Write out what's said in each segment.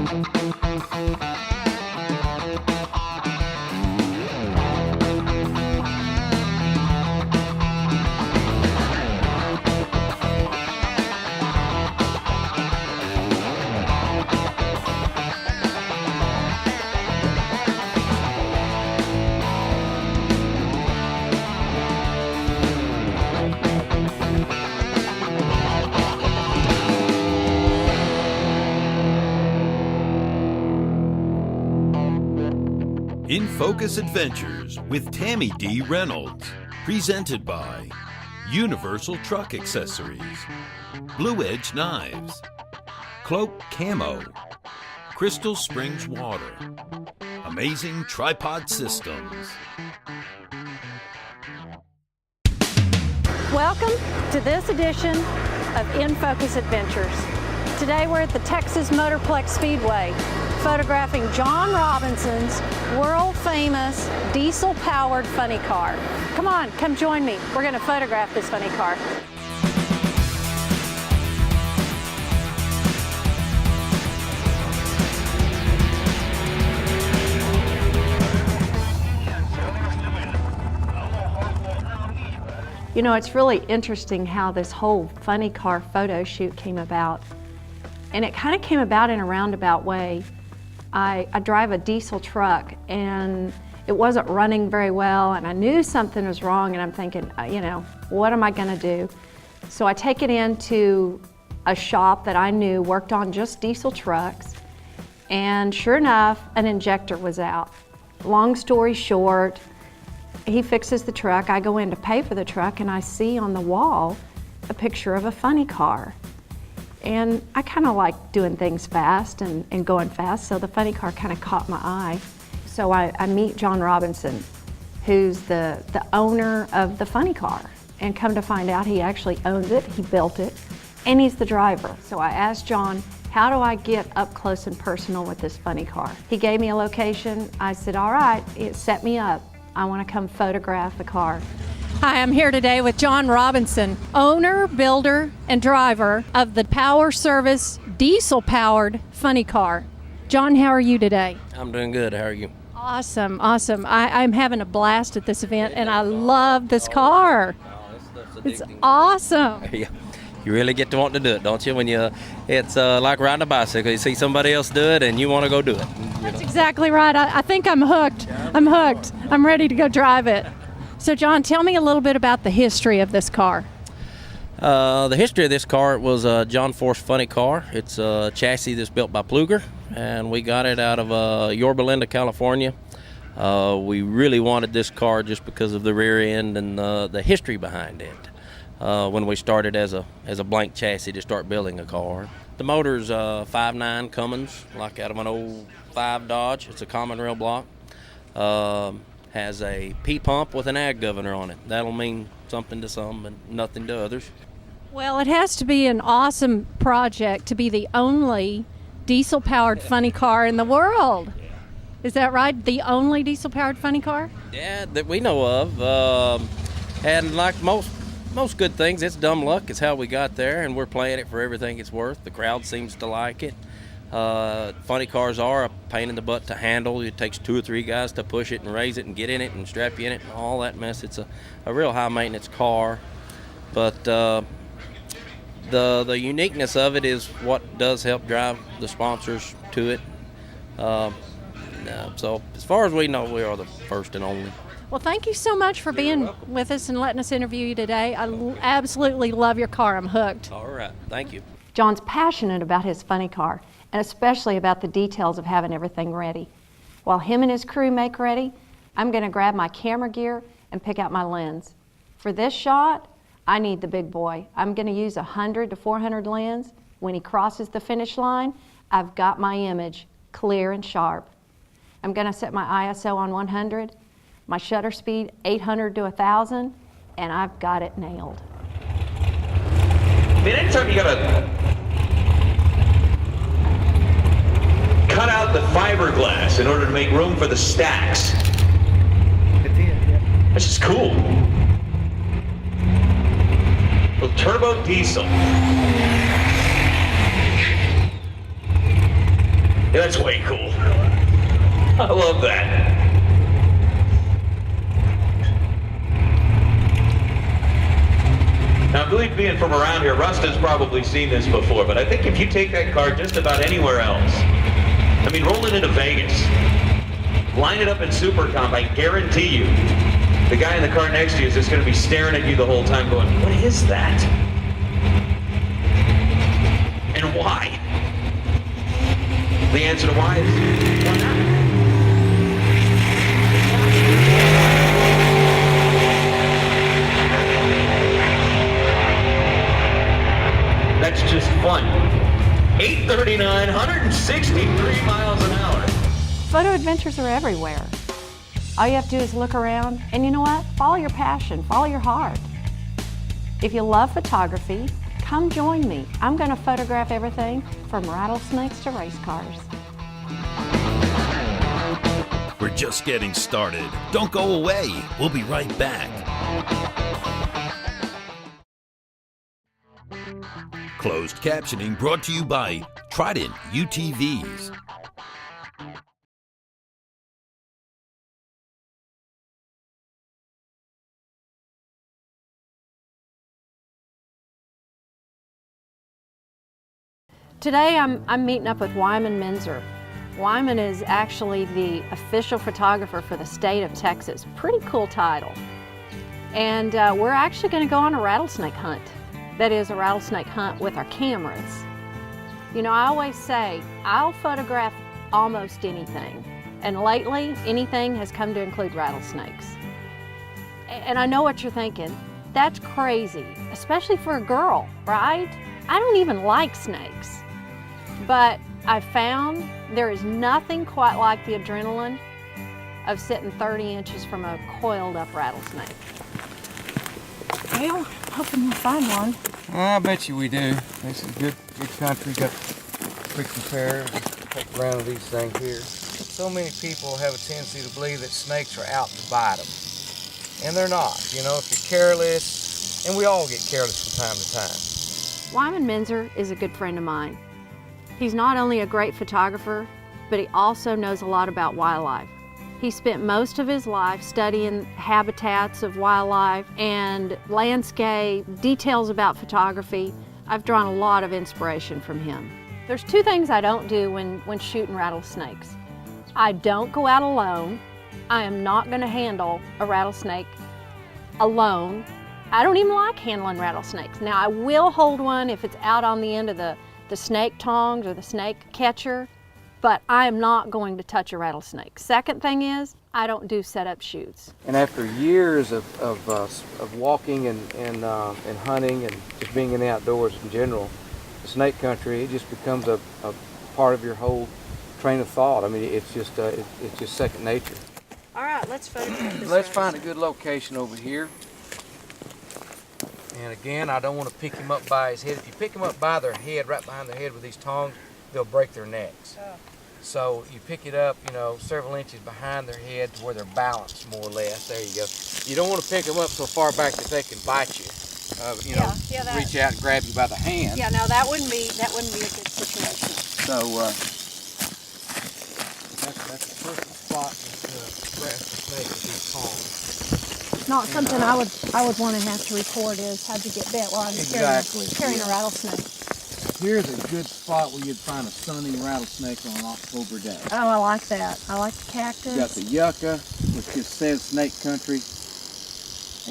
In Focus Adventures with Tammy D. Reynolds, presented by Universal Truck Accessories, Blue Edge Knives, Cloak Camo, Crystal Springs Water, Amazing Tripod Systems. Welcome to this edition of In Focus Adventures. Today we're at the Texas Motorplex Speedway, photographing John Robinson's world-famous diesel-powered funny car. Come on, come join me. We're going to photograph this funny car. You know, it's really interesting how this whole funny car photo shoot came about. And it kind of came about in a roundabout way. I drive a diesel truck and it wasn't running very well, and I knew something was wrong, and I'm thinking, you know, what am I gonna do? So I take it into a shop that I knew worked on just diesel trucks, and sure enough, an injector was out. Long story short, he fixes the truck, I go in to pay for the truck, and I see on the wall a picture of a funny car. And I kind of like doing things fast and going fast, so the funny car kind of caught my eye. So I meet John Robinson, who's the owner of the funny car. And come to find out, he actually owns it, he built it, and he's the driver. So I asked John, how do I get up close and personal with this funny car? He gave me a location. I said, all right, set me up. I want to come photograph the car. Hi, I'm here today with John Robinson, owner, builder, and driver of the Power Service diesel-powered funny car. John, how are you today? I'm doing good. How are you? Awesome, awesome. I'm having a blast at this event, and I love this car. It's awesome. Yeah, you really get to want to do it, don't you? When it's like riding a bicycle. You see somebody else do it, and you want to go do it. That's exactly right. I think I'm hooked. I'm hooked. I'm ready to go drive it. So John, tell me a little bit about the history of this car. The history of this car, it was a John Force funny car. It's a chassis that's built by Pluger, and we got it out of Yorba Linda, California. We really wanted this car just because of the rear end and the history behind it. When we started as a blank chassis to start building a car. The motor's 5.9 Cummins, like out of an old 5 Dodge. It's a common rail block. Has a P-pump with an ag governor on it. That'll mean something to some and nothing to others. Well, it has to be an awesome project to be the only diesel-powered funny car in the world. Yeah. Is that right? The only diesel-powered funny car? Yeah, that we know of. And like most good things, it's dumb luck. It's how we got there, and we're playing it for everything it's worth. The crowd seems to like it. Funny cars are a pain in the butt to handle. It takes 2 or 3 guys to push it and raise it and get in it and strap you in it and all that mess. It's a real high maintenance car, but the uniqueness of it is what does help drive the sponsors to it. So as far as we know, we are the first and only. Well, thank you so much for being with us and letting us interview you today. I absolutely love your car. I'm hooked. All right, thank you. John's passionate about his funny car, and especially about the details of having everything ready. While him and his crew make ready, I'm going to grab my camera gear and pick out my lens. For this shot, I need the big boy. I'm going to use 100 to 400 lens. When he crosses the finish line, I've got my image clear and sharp. I'm going to set my ISO on 100, my shutter speed 800 to 1,000, and I've got it nailed. I mean, anytime you gotta cut out the fiberglass in order to make room for the stacks. That's just cool. Well, turbo diesel. Yeah, that's way cool. I love that. Now, I believe being from around here, Rusta's probably seen this before, but I think if you take that car just about anywhere else, I mean, roll it into Vegas, line it up in Super Comp, I guarantee you, the guy in the car next to you is just going to be staring at you the whole time going, what is that? And why? The answer to why is, why not? That's just fun. 839, 163 miles an hour. Photo adventures are everywhere. All you have to do is look around, and you know what? Follow your passion, follow your heart. If you love photography, come join me. I'm going to photograph everything from rattlesnakes to race cars. We're just getting started. Don't go away. We'll be right back. Closed captioning brought to you by Trident UTVs. Today I'm meeting up with Wyman Menzer. Wyman is actually the official photographer for the state of Texas. Pretty cool title. And we're actually going to go on a rattlesnake hunt. That is a rattlesnake hunt with our cameras. You know, I always say, I'll photograph almost anything. And lately, anything has come to include rattlesnakes. And I know what you're thinking. That's crazy, especially for a girl, right? I don't even like snakes. But I found there is nothing quite like the adrenaline of sitting 30 inches from a coiled up rattlesnake. Well, hoping we'll find one. I bet you we do. This is good country. Got quick compare, take around with these things here. So many people have a tendency to believe that snakes are out to bite them. And they're not. You know, if you're careless, and we all get careless from time to time. Wyman Menzer is a good friend of mine. He's not only a great photographer, but he also knows a lot about wildlife. He spent most of his life studying habitats of wildlife and landscape, details about photography. I've drawn a lot of inspiration from him. There's two things I don't do when shooting rattlesnakes. I don't go out alone. I am not going to handle a rattlesnake alone. I don't even like handling rattlesnakes. Now, I will hold one if it's out on the end of the snake tongs or the snake catcher, but I am not going to touch a rattlesnake. Second thing is, I don't do setup shoots. And after years of walking and hunting and just being in the outdoors in general, the snake country, it just becomes a part of your whole train of thought. I mean, it's just second nature. All right, let's photograph this. Let's find a good location over here. And again, I don't want to pick him up by his head. If you pick him up by their head, right behind their head with these tongs, they'll break their necks. Oh. So you pick it up, you know, several inches behind their head to where they're balanced more or less. There you go. You don't want to pick them up so far back that they can bite you. Reach out and grab you by the hand. Yeah, no, that wouldn't be a good situation. So that's the perfect spot to grab the snake with these tongs. Not something I would want to have to record is how'd you get bit while I'm carrying a rattlesnake. Here's a good spot where you'd find a sunny rattlesnake on an October day. Oh, I like that. I like the cactus. You got the yucca, which just says snake country,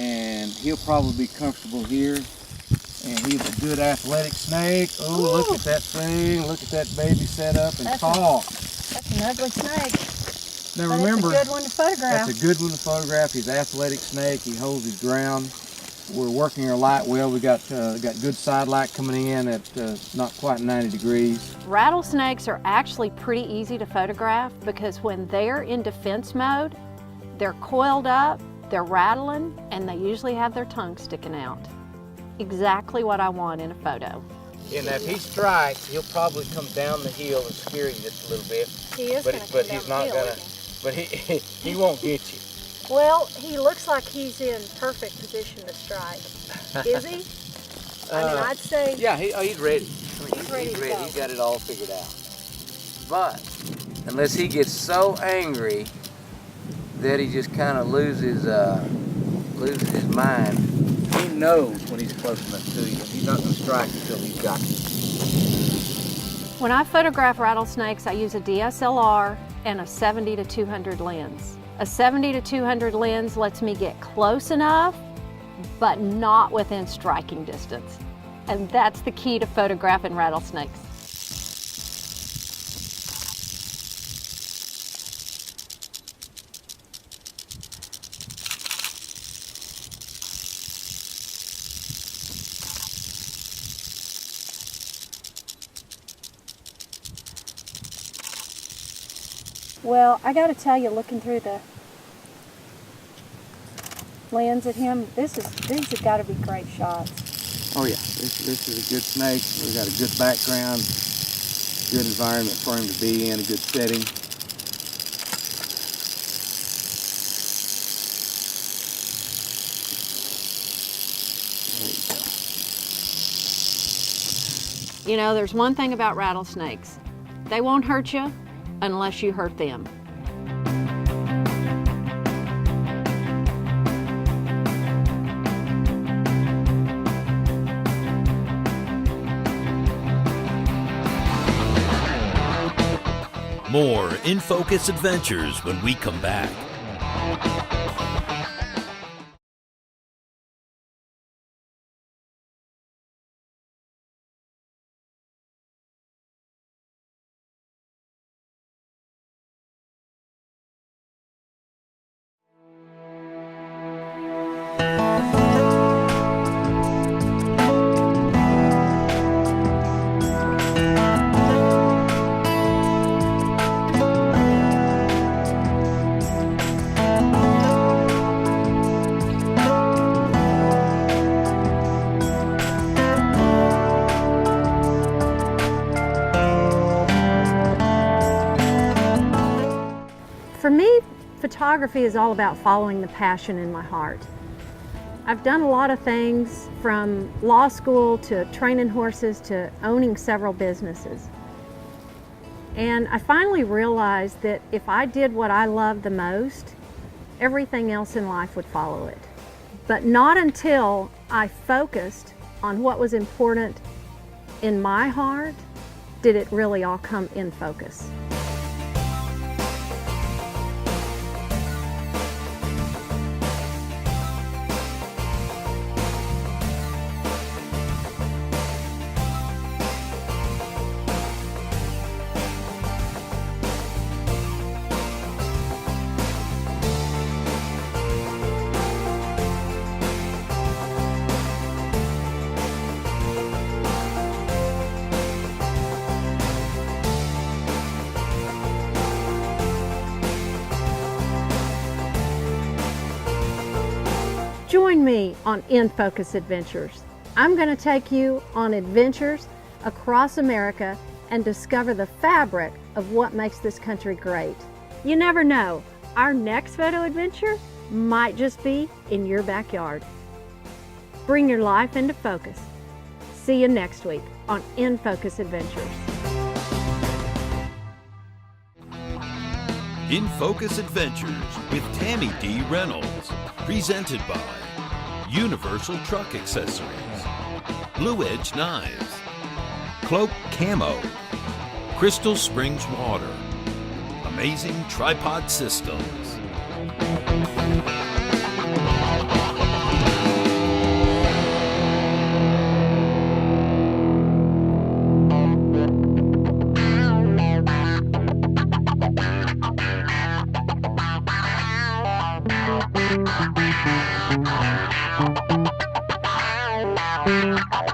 and he'll probably be comfortable here. And he's a good athletic snake. Oh, ooh. Look at that thing. Look at that baby set up and talk. That's an ugly snake. Now but remember, it's a good one to photograph. That's a good one to photograph. He's an athletic snake. He holds his ground. We're working our light well. We got good side light coming in at not quite 90 degrees. Rattlesnakes are actually pretty easy to photograph because when they're in defense mode, they're coiled up, they're rattling, and they usually have their tongue sticking out. Exactly what I want in a photo. And if he strikes, he'll probably come down the hill and scare you just a little bit. He is but he's not gonna. But he won't get you. Well, he looks like he's in perfect position to strike. Is he? I mean, I'd say. Yeah, he's ready. He's ready to go. He's got it all figured out. But unless he gets so angry that he just kind of loses his mind, he knows when he's close enough to you. He's not going to strike until he's got you. When I photograph rattlesnakes, I use a DSLR and a 70 to 200 lens. A 70 to 200 lens lets me get close enough, but not within striking distance. And that's the key to photographing rattlesnakes. Well, I got to tell you, looking through the lens at him, these have got to be great shots. Oh yeah, this is a good snake. We've got a good background, good environment for him to be in, a good setting. There you go. You know, there's one thing about rattlesnakes. They won't hurt you unless you hurt them. More In Focus Adventures when we come back. For me, photography is all about following the passion in my heart. I've done a lot of things, from law school to training horses to owning several businesses. And I finally realized that if I did what I loved the most, everything else in life would follow it. But not until I focused on what was important in my heart did it really all come in focus. Join me on In Focus Adventures. I'm going to take you on adventures across America and discover the fabric of what makes this country great. You never know, our next photo adventure might just be in your backyard. Bring your life into focus. See you next week on In Focus Adventures. In Focus Adventures with Tammy D. Reynolds. Presented by Universal Truck Accessories, Blue Edge Knives, Cloak Camo, Crystal Springs Water, Amazing Tripod Systems. Thank you.